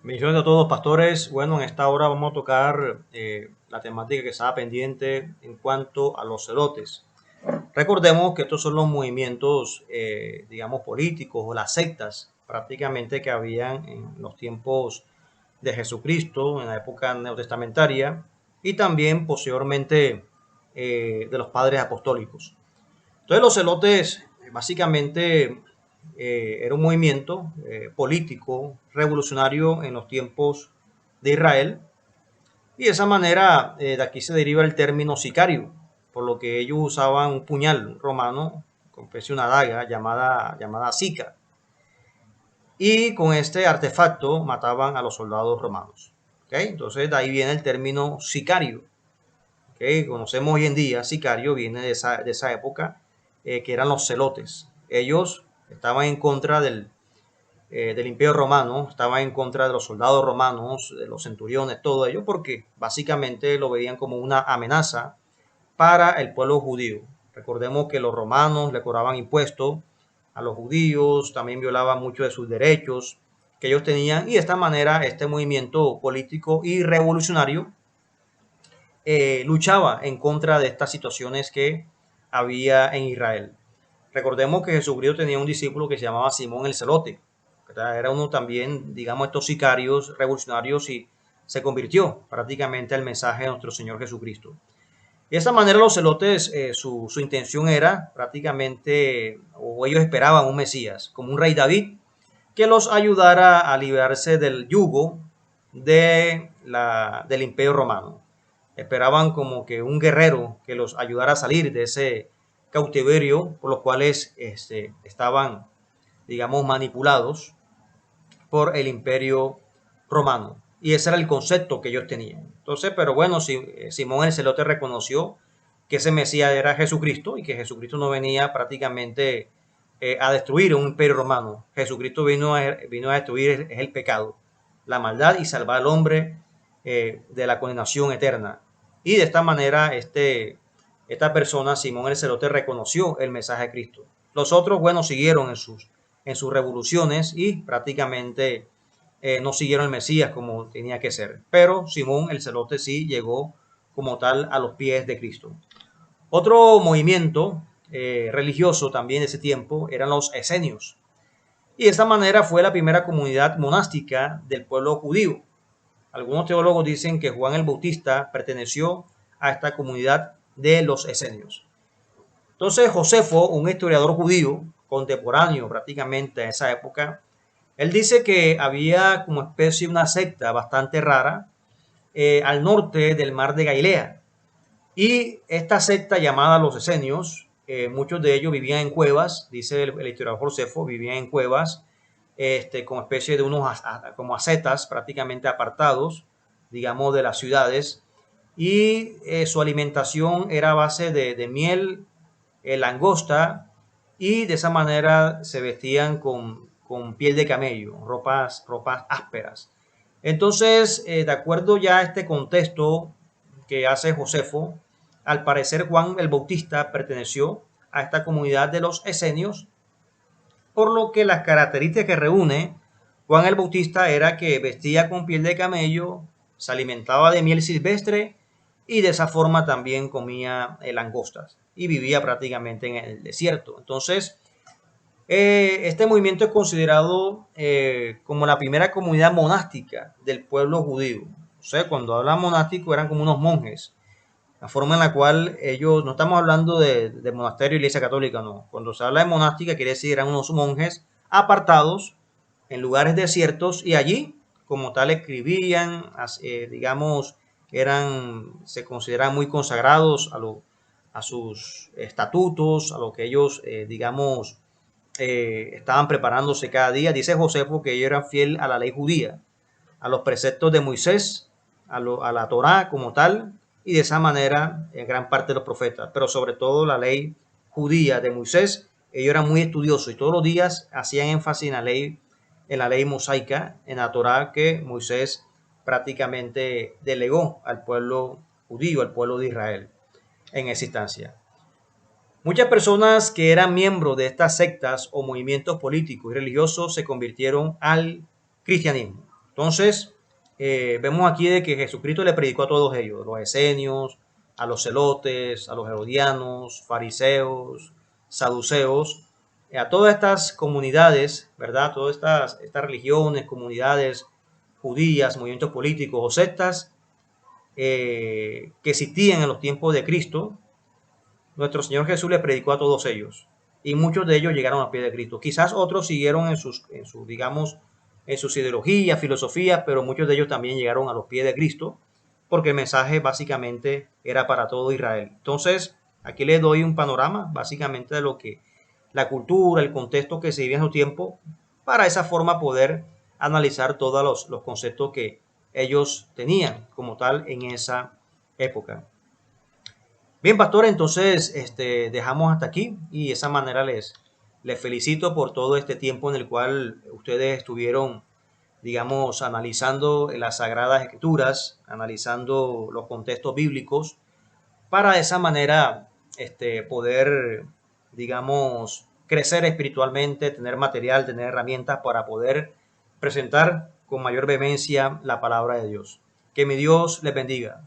Bendiciones a todos, pastores. Bueno, en esta hora vamos a tocar la temática que estaba pendiente en cuanto a los celotes. Recordemos que estos son los movimientos, digamos, políticos o las sectas prácticamente que habían en los tiempos de Jesucristo, en la época neotestamentaria, y también posteriormente de los padres apostólicos. Entonces los celotes básicamente era un movimiento político revolucionario en los tiempos de Israel, y de esa manera de aquí se deriva el término sicario, por lo que ellos usaban un puñal romano con especie de una daga llamada sica, y con este artefacto mataban a los soldados romanos. ¿Okay? Entonces de ahí viene el término sicario. ¿Okay? Conocemos hoy en día, sicario viene de esa época, que eran los celotes. Ellos estaban en contra del Imperio Romano, estaban en contra de los soldados romanos, de los centuriones, todo ello, porque básicamente lo veían como una amenaza para el pueblo judío. Recordemos que los romanos le cobraban impuestos a los judíos, también violaban muchos de sus derechos que ellos tenían, y de esta manera este movimiento político y revolucionario luchaba en contra de estas situaciones que había en Israel. Recordemos que Jesucristo tenía un discípulo que se llamaba Simón el Celote. Era uno también, digamos, estos sicarios revolucionarios, y se convirtió prácticamente al mensaje de nuestro Señor Jesucristo. De esa manera los celotes, su intención era prácticamente, o ellos esperaban un Mesías, como un rey David, que los ayudara a liberarse del yugo del Imperio Romano. Esperaban como que un guerrero que los ayudara a salir de ese cautiverio por los cuales estaban, digamos, manipulados por el Imperio Romano. Y ese era el concepto que ellos tenían. Entonces, pero bueno, Simón el Celote reconoció que ese Mesías era Jesucristo, y que Jesucristo no venía prácticamente a destruir un imperio romano. Jesucristo vino a destruir el pecado, la maldad, y salvar al hombre de la condenación eterna. Y de esta manera esta persona, Simón el Celote, reconoció el mensaje de Cristo. Los otros, bueno, siguieron en sus revoluciones, y prácticamente no siguieron el Mesías como tenía que ser. Pero Simón el Celote sí llegó como tal a los pies de Cristo. Otro movimiento religioso también de ese tiempo eran los esenios. Y de esta manera fue la primera comunidad monástica del pueblo judío. Algunos teólogos dicen que Juan el Bautista perteneció a esta comunidad de los esenios. Entonces Josefo, un historiador judío contemporáneo prácticamente a esa época, él dice que había como especie una secta bastante rara al norte del mar de Galilea. Y esta secta llamada los esenios, muchos de ellos vivían en cuevas, dice el historiador Josefo, vivían en cuevas, como especie de unos como ascetas prácticamente apartados, digamos, de las ciudades. Y su alimentación era a base de miel, langosta, y de esa manera se vestían con piel de camello, ropas ásperas. Entonces, de acuerdo ya a este contexto que hace Josefo, al parecer Juan el Bautista perteneció a esta comunidad de los esenios, por lo que las características que reúne Juan el Bautista era que vestía con piel de camello, se alimentaba de miel silvestre, y de esa forma también comía langostas, y vivía prácticamente en el desierto. Entonces, este movimiento es considerado como la primera comunidad monástica del pueblo judío. O sea, cuando hablan monástico eran como unos monjes. La forma en la cual ellos, no estamos hablando de monasterio y iglesia católica, no. Cuando se habla de monástica quiere decir eran unos monjes apartados en lugares desiertos, y allí como tal escribían, digamos, se consideran muy consagrados a sus estatutos, a lo que ellos, digamos, estaban preparándose cada día. Dice Josefo que ellos eran fieles a la ley judía, a los preceptos de Moisés, a la Torá como tal, y de esa manera en gran parte de los profetas, pero sobre todo la ley judía de Moisés. Ellos eran muy estudiosos y todos los días hacían énfasis en la ley mosaica, en la Torá que Moisés prácticamente delegó al pueblo judío, al pueblo de Israel en esa instancia. Muchas personas que eran miembros de estas sectas o movimientos políticos y religiosos se convirtieron al cristianismo. Entonces, vemos aquí de que Jesucristo le predicó a todos ellos, los esenios, a los celotes, a los herodianos, fariseos, saduceos, a todas estas comunidades, ¿verdad? Todas estas religiones, comunidades judías, movimientos políticos o sectas que existían en los tiempos de Cristo. Nuestro Señor Jesús le predicó a todos ellos y muchos de ellos llegaron a pie de Cristo. Quizás otros siguieron digamos, en sus ideologías, filosofías, pero muchos de ellos también llegaron a los pies de Cristo porque el mensaje básicamente era para todo Israel. Entonces, aquí les doy un panorama básicamente de lo que la cultura, el contexto que se vivía en su tiempo, para de esa forma poder analizar todos los conceptos que ellos tenían como tal en esa época. Bien, pastor, entonces dejamos hasta aquí y de esa manera les felicito por todo este tiempo en el cual ustedes estuvieron, digamos, analizando las Sagradas Escrituras, analizando los contextos bíblicos, para de esa manera poder, digamos, crecer espiritualmente, tener material, tener herramientas para poder presentar con mayor vehemencia la palabra de Dios. Que mi Dios les bendiga.